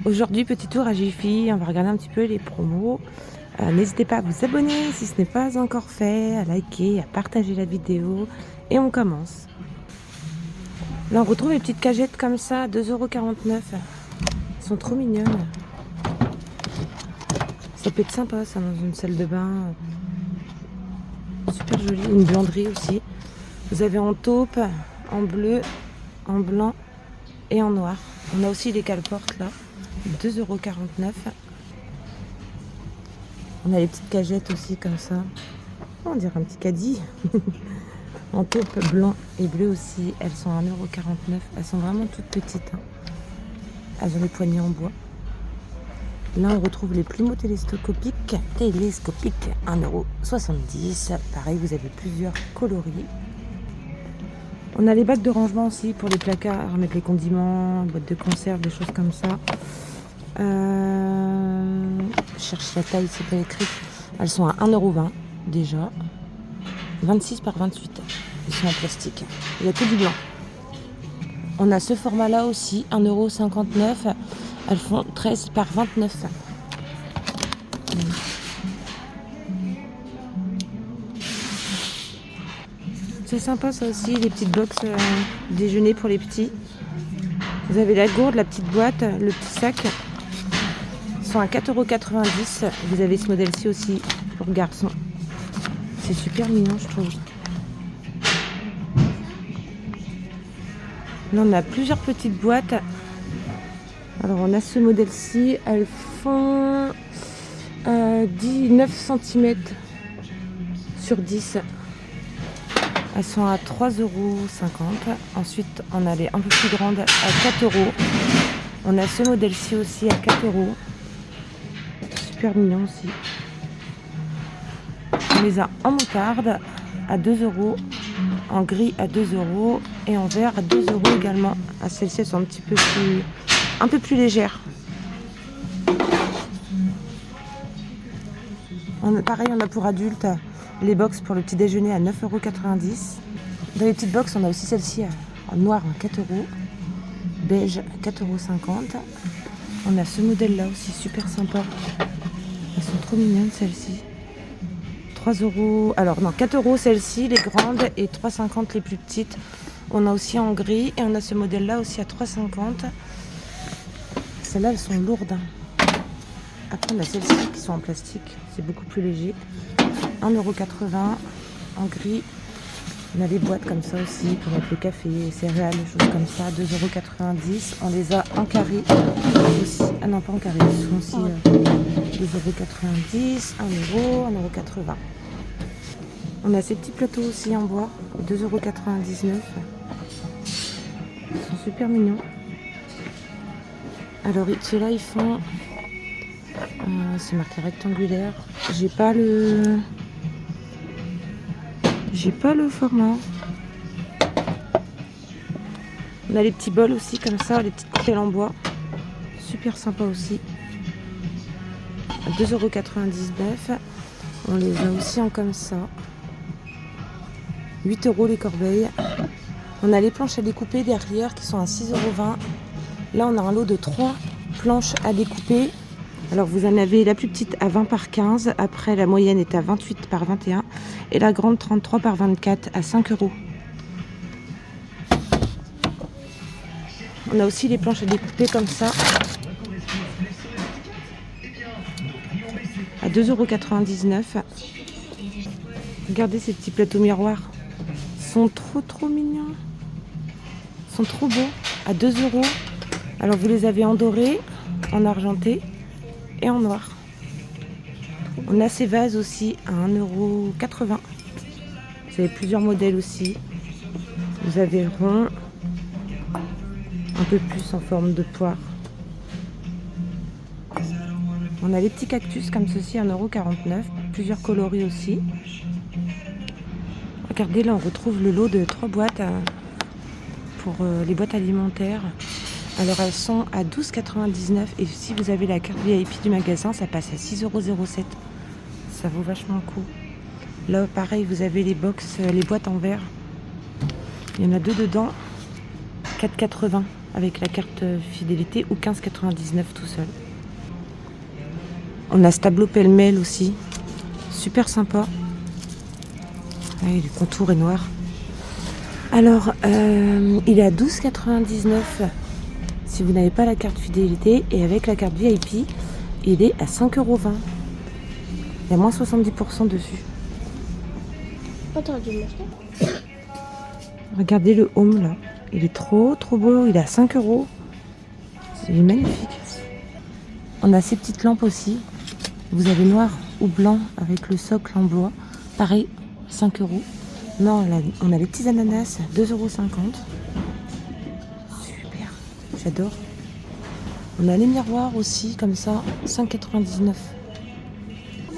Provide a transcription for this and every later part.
Aujourd'hui, petit tour à Jiffy, on va regarder un petit peu les promos. N'hésitez pas à vous abonner si ce n'est pas encore fait, à liker, à partager la vidéo. Et on commence. Là, on retrouve les petites cagettes comme ça, 2,49 €. Elles sont trop mignonnes. Ça peut être sympa, ça, dans une salle de bain. Super joli. Une buanderie aussi. Vous avez en taupe, en bleu, en blanc et en noir. On a aussi les cale-portes là, 2,49 €. On a les petites cagettes aussi comme ça. On dirait un petit caddie. En taupe blanc et bleu aussi. Elles sont à 1,49 €. Elles sont vraiment toutes petites. Elles ont les poignées en bois. Là, on retrouve les plumeaux télescopiques. 1,70 €. Pareil, vous avez plusieurs coloris. On a les bacs de rangement aussi pour les placards, mettre les condiments, boîtes de conserve, des choses comme ça. Je cherche la taille, c'est pas écrit. Elles sont à 1,20 € déjà. 26 par 28. Ils sont en plastique. Il y a que du blanc. On a ce format-là aussi, 1,59 €. Elles font 13 par 29. C'est sympa ça aussi, les petites box déjeuner pour les petits. Vous avez la gourde, la petite boîte, le petit sac. Ils sont à 4,90 €. Vous avez ce modèle-ci aussi pour garçons. C'est super mignon, je trouve. Là, on a plusieurs petites boîtes. Alors, on a ce modèle-ci. Elles font 9 cm sur 10. Elles sont à 3,50 €. Ensuite, on a les un peu plus grandes à 4 €. On a ce modèle-ci aussi à 4 €. Super mignon aussi. On les a en moutarde à 2 €, en gris à 2 € et en vert à 2 € également. Ah, celles-ci, elles sont un peu plus légères. Pareil, on a pour adultes les box pour le petit déjeuner à 9,90 €. Dans les petites box, on a aussi celle-ci en noir à 4 €, beige à 4,50 €. On a ce modèle-là aussi, super sympa. Elles sont trop mignonnes, celles-ci. 3 €, alors non, 4 € celles-ci, les grandes, et 3,50 € les plus petites. On a aussi en gris, et on a ce modèle-là aussi à 3,50 €. Celles-là, elles sont lourdes. Après, on a celles-ci qui sont en plastique, c'est beaucoup plus léger. 1,80 € en gris. On a des boîtes comme ça aussi pour mettre le café, les céréales, des choses comme ça, 2,90 €. On les a en carré aussi. Ah non, pas en carré, ils sont aussi 2,90 €, 1 €, 1,80 €. On a ces petits plateaux aussi en bois, 2,99 €. Ils sont super mignons. Alors, ceux-là, ils font... c'est marqué rectangulaire. J'ai pas le format. On a les petits bols aussi comme ça, les petites coupelles en bois. Super sympa aussi. À 2,99 €. On les a aussi en comme ça. 8 € les corbeilles. On a les planches à découper derrière qui sont à 6,20 €. Là, on a un lot de 3 planches à découper. Alors, vous en avez la plus petite à 20 par 15. Après, la moyenne est à 28 par 21. Et la grande, 33 par 24 à 5 €. On a aussi les planches à découper comme ça. À 2,99 €. Regardez ces petits plateaux miroirs. Ils sont trop mignons. Ils sont trop beaux. À 2 €. Alors, vous les avez en doré, en argenté et en noir. On a ces vases aussi à 1,80 €. Vous avez plusieurs modèles aussi. Vous avez rond, un peu plus en forme de poire. On a les petits cactus comme ceci, 1,49 €. Plusieurs coloris aussi. Regardez, là, on retrouve le lot de 3 boîtes pour les boîtes alimentaires. Alors, elles sont à 12,99 € et si vous avez la carte VIP du magasin, ça passe à 6,07 €. Ça vaut vachement le coup. Là, pareil, vous avez les box, les boîtes en verre. Il y en a 2 dedans, 4,80 €. avec la carte fidélité ou 15,99 tout seul. On a ce tableau pêle-mêle aussi, super sympa. Oui, le contour est noir. Alors, il est à 12,99 si vous n'avez pas la carte fidélité, et avec la carte VIP, il est à 5,20 €. Il y a moins 70% dessus. Regardez le home là, il est trop beau, il est à 5 €. C'est magnifique. On a ces petites lampes aussi. Vous avez noir ou blanc avec le socle en bois. Pareil, 5 €. Non, là, on a les petits ananas, 2,50 €. Super, j'adore. On a les miroirs aussi, comme ça, 5,99 €.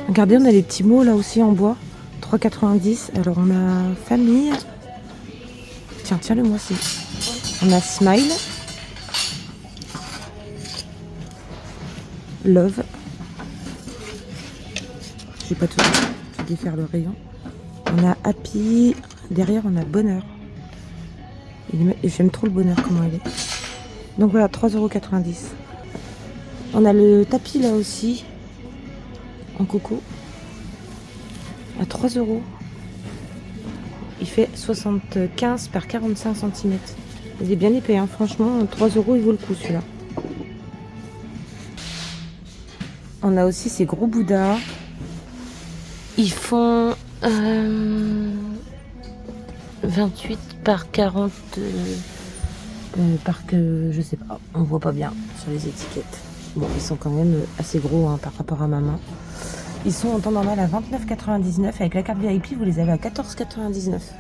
Regardez, on a les petits mots là aussi en bois, 3,90 €. Alors on a famille. Tiens, le moi aussi. On a smile. Love. Je vais pas tout défaire le rayon. On a happy. Derrière, on a bonheur. J'aime trop le bonheur, comment il est. Donc voilà, 3,90 €. On a le tapis là aussi, en coco, à 3 €. Il fait 75 par 45 cm. Il est bien épais, hein. Franchement, 3 € il vaut le coup celui-là. On a aussi ces gros bouddhas. Ils font 28 par 40 je sais pas, on voit pas bien sur les étiquettes. Bon, ils sont quand même assez gros hein, par rapport à ma main. Ils sont en temps normal à 29,99 €. Avec la carte VIP, vous les avez à 14,99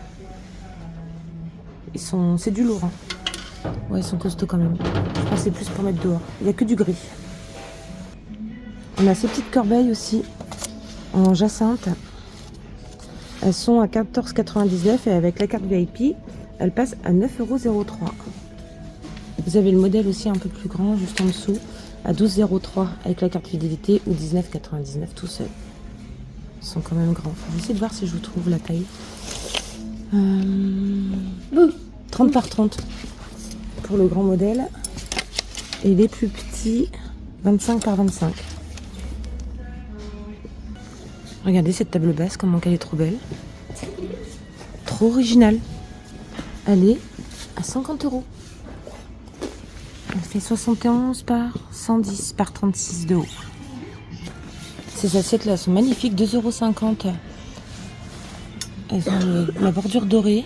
€. C'est du lourd. Hein. Ouais, ils sont costauds quand même. Je pense que c'est plus pour mettre dehors. Il n'y a que du gris. On a ces petites corbeilles aussi, en jacinthe. Elles sont à 14,99 € et avec la carte VIP, elles passent à 9,03 €. Vous avez le modèle aussi un peu plus grand, juste en dessous, à 12,03 € avec la carte fidélité ou 19,99 € tout seul. Ils sont quand même grands. Je vais essayer de voir si je vous trouve la taille. 30 par 30 pour le grand modèle. Et les plus petits, 25 par 25. Regardez cette table basse, comment elle est trop belle. Trop originale. Elle est à 50 €. Elle fait 71 par 110 par 36 de haut. Ces assiettes là sont magnifiques, 2,50 €. Elles ont la bordure dorée.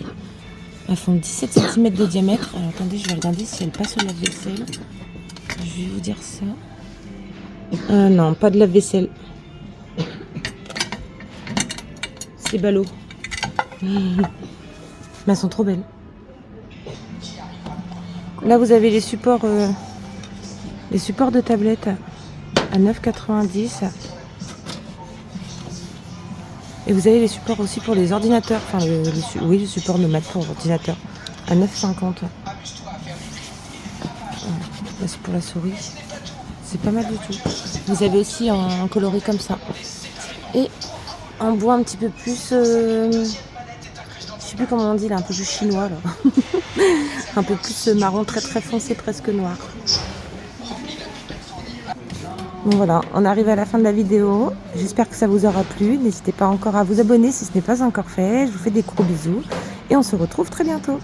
Elles font 17 cm de diamètre. Alors attendez, je vais regarder si elles passent au lave-vaisselle. Je vais vous dire ça. Non, pas de lave-vaisselle. C'est ballot. Mais elles sont trop belles. Là, vous avez les supports de tablettes à 9,90 €. Et vous avez les supports aussi pour les ordinateurs. Enfin, le support nomade pour ordinateur à 9,50 €. Là, c'est pour la souris. C'est pas mal du tout. Vous avez aussi en coloris comme ça. Et en bois un petit peu plus... je sais plus comment on dit là, un peu plus chinois là. Un peu plus marron, très très foncé, presque noir. Bon voilà, on arrive à la fin de la vidéo. J'espère que ça vous aura plu. N'hésitez pas encore à vous abonner si ce n'est pas encore fait. Je vous fais des gros bisous et on se retrouve très bientôt.